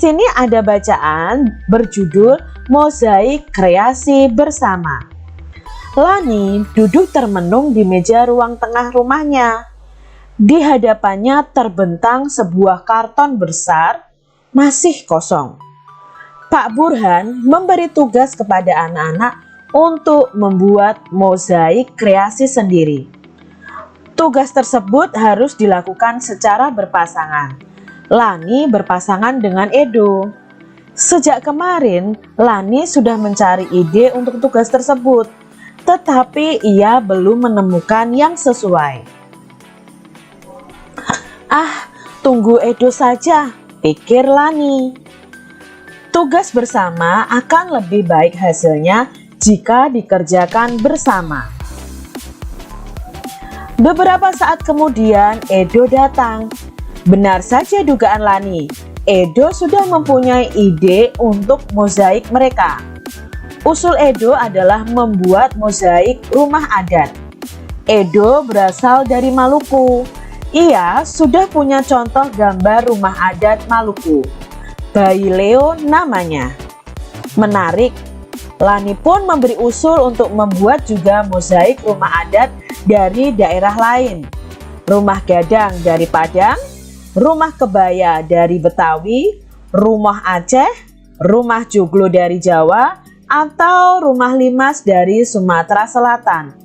sini ada bacaan berjudul Mozaik Kreasi Bersama. Lani duduk termenung di meja ruang tengah rumahnya. Di hadapannya terbentang sebuah karton besar, masih kosong. Pak Burhan memberi tugas kepada anak-anak untuk membuat mozaik kreasi sendiri. Tugas tersebut harus dilakukan secara berpasangan. Lani berpasangan dengan Edo. Sejak kemarin, Lani sudah mencari ide untuk tugas tersebut, tetapi ia belum menemukan yang sesuai. "Ah, tunggu Edo saja," pikir Lani. Tugas bersama akan lebih baik hasilnya jika dikerjakan bersama. Beberapa saat kemudian Edo datang. Benar saja dugaan Lani, Edo sudah mempunyai ide untuk mozaik mereka. Usul Edo adalah membuat mozaik rumah adat. Edo berasal dari Maluku. Ia sudah punya contoh gambar rumah adat Maluku. Bayi Leo namanya. Menarik, Lani pun memberi usul untuk membuat juga mozaik rumah adat dari daerah lain. Rumah gadang dari Padang, rumah kebaya dari Betawi, rumah Aceh, rumah joglo dari Jawa, atau rumah limas dari Sumatera Selatan.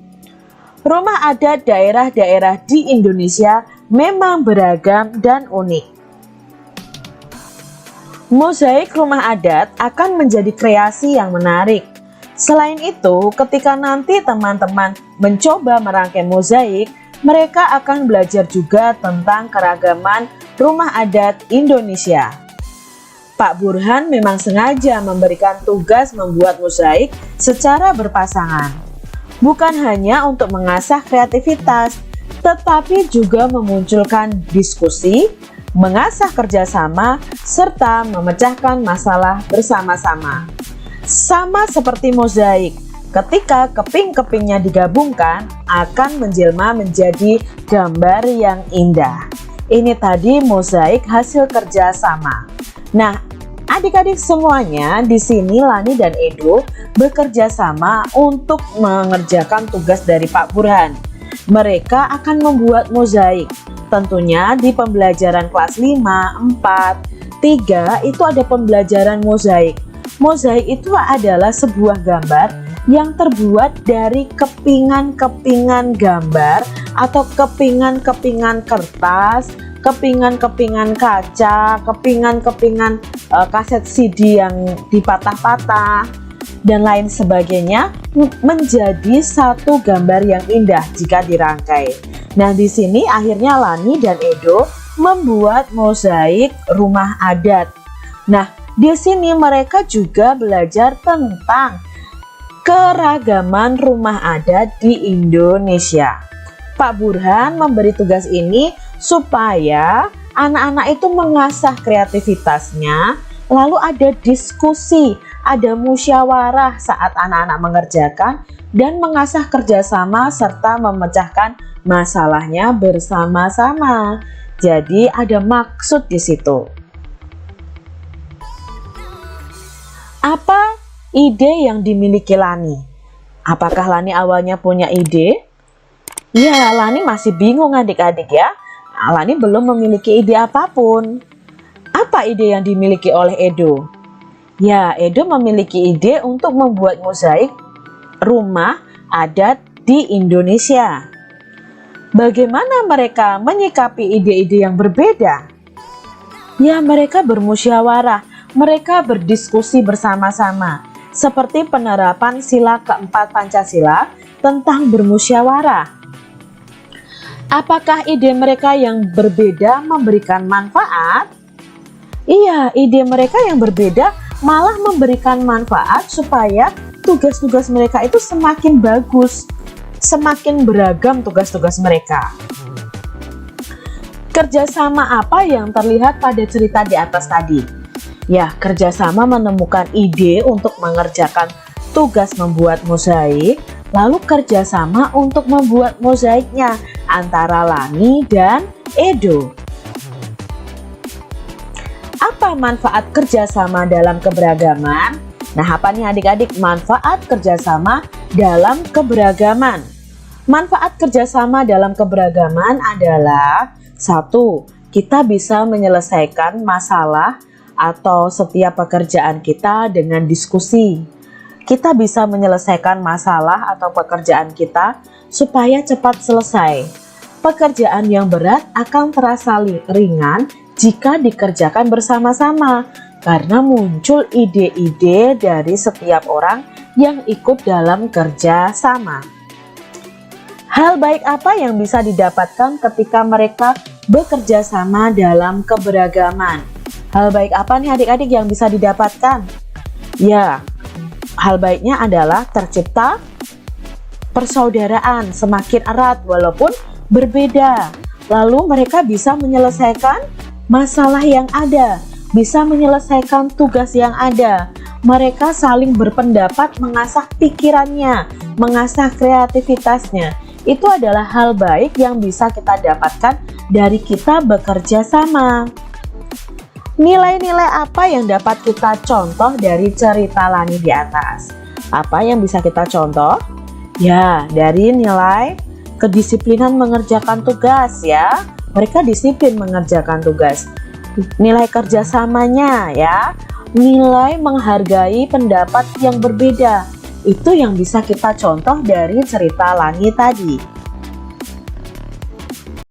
Rumah adat daerah-daerah di Indonesia memang beragam dan unik. Mozaik rumah adat akan menjadi kreasi yang menarik. Selain itu, ketika nanti teman-teman mencoba merangkai mozaik, mereka akan belajar juga tentang keragaman rumah adat Indonesia. Pak Burhan memang sengaja memberikan tugas membuat mozaik secara berpasangan. Bukan hanya untuk mengasah kreativitas, tetapi juga memunculkan diskusi, mengasah kerjasama, serta memecahkan masalah bersama-sama. Sama seperti mozaik, ketika keping-kepingnya digabungkan akan menjelma menjadi gambar yang indah. Ini tadi mozaik hasil kerja sama. Nah, adik-adik semuanya di sini Lani dan Edo bekerja sama untuk mengerjakan tugas dari Pak Burhan. Mereka akan membuat mozaik. Tentunya di pembelajaran kelas 5, 4, 3 itu ada pembelajaran mozaik. Mozaik itu adalah sebuah gambar yang terbuat dari kepingan-kepingan gambar atau kepingan-kepingan kertas, kepingan-kepingan kaca, kepingan-kepingan kaset CD yang dipatah-patah, dan lain sebagainya menjadi satu gambar yang indah jika dirangkai. Nah, di sini akhirnya Lani dan Edo membuat mozaik rumah adat. Nah, di sini mereka juga belajar tentang keragaman rumah adat di Indonesia. Pak Burhan memberi tugas ini supaya anak-anak itu mengasah kreativitasnya, lalu ada diskusi, ada musyawarah saat anak-anak mengerjakan, dan mengasah kerjasama serta memecahkan masalahnya bersama-sama. Jadi ada maksud di situ. Apa ide yang dimiliki Lani? Apakah Lani awalnya punya ide? Ya, Lani masih bingung adik-adik ya. Lani belum memiliki ide apapun. Apa ide yang dimiliki oleh Edo? Ya, Edo memiliki ide untuk membuat mozaik rumah adat di Indonesia. Bagaimana mereka menyikapi ide-ide yang berbeda? Ya, mereka bermusyawarah. Mereka berdiskusi bersama-sama, seperti penerapan sila keempat Pancasila tentang bermusyawarah. Apakah ide mereka yang berbeda memberikan manfaat? Iya, ide mereka yang berbeda malah memberikan manfaat supaya tugas-tugas mereka itu semakin bagus, semakin beragam tugas-tugas mereka. Kerjasama apa yang terlihat pada cerita di atas tadi? Ya, kerjasama menemukan ide untuk mengerjakan tugas membuat mozaik, lalu kerjasama untuk membuat mozaiknya antara Lani dan Edo. Apa Apa manfaat kerjasama dalam keberagaman? Nah, apa nih adik-adik manfaat kerjasama dalam keberagaman? Manfaat kerjasama dalam keberagaman adalah: 1. Kita bisa menyelesaikan masalah atau setiap pekerjaan kita dengan diskusi. Kita bisa menyelesaikan masalah atau pekerjaan kita supaya cepat selesai. Pekerjaan yang berat akan terasa ringan jika dikerjakan bersama-sama, karena muncul ide-ide dari setiap orang yang ikut dalam kerja sama. Hal baik apa yang bisa didapatkan ketika mereka bekerja sama dalam keberagaman? Hal baik apa nih adik-adik yang bisa didapatkan? Ya, hal baiknya adalah tercipta persaudaraan semakin erat walaupun berbeda. Lalu mereka bisa menyelesaikan masalah yang ada, bisa menyelesaikan tugas yang ada. Mereka saling berpendapat, mengasah pikirannya, mengasah kreativitasnya. Itu adalah hal baik yang bisa kita dapatkan dari kita bekerja sama. Nilai-nilai apa yang dapat kita contoh dari cerita Lani di atas? Apa yang bisa kita contoh? Ya, dari nilai kedisiplinan mengerjakan tugas ya. Mereka disiplin mengerjakan tugas. Nilai kerjasamanya ya. Nilai menghargai pendapat yang berbeda. Itu yang bisa kita contoh dari cerita Lani tadi.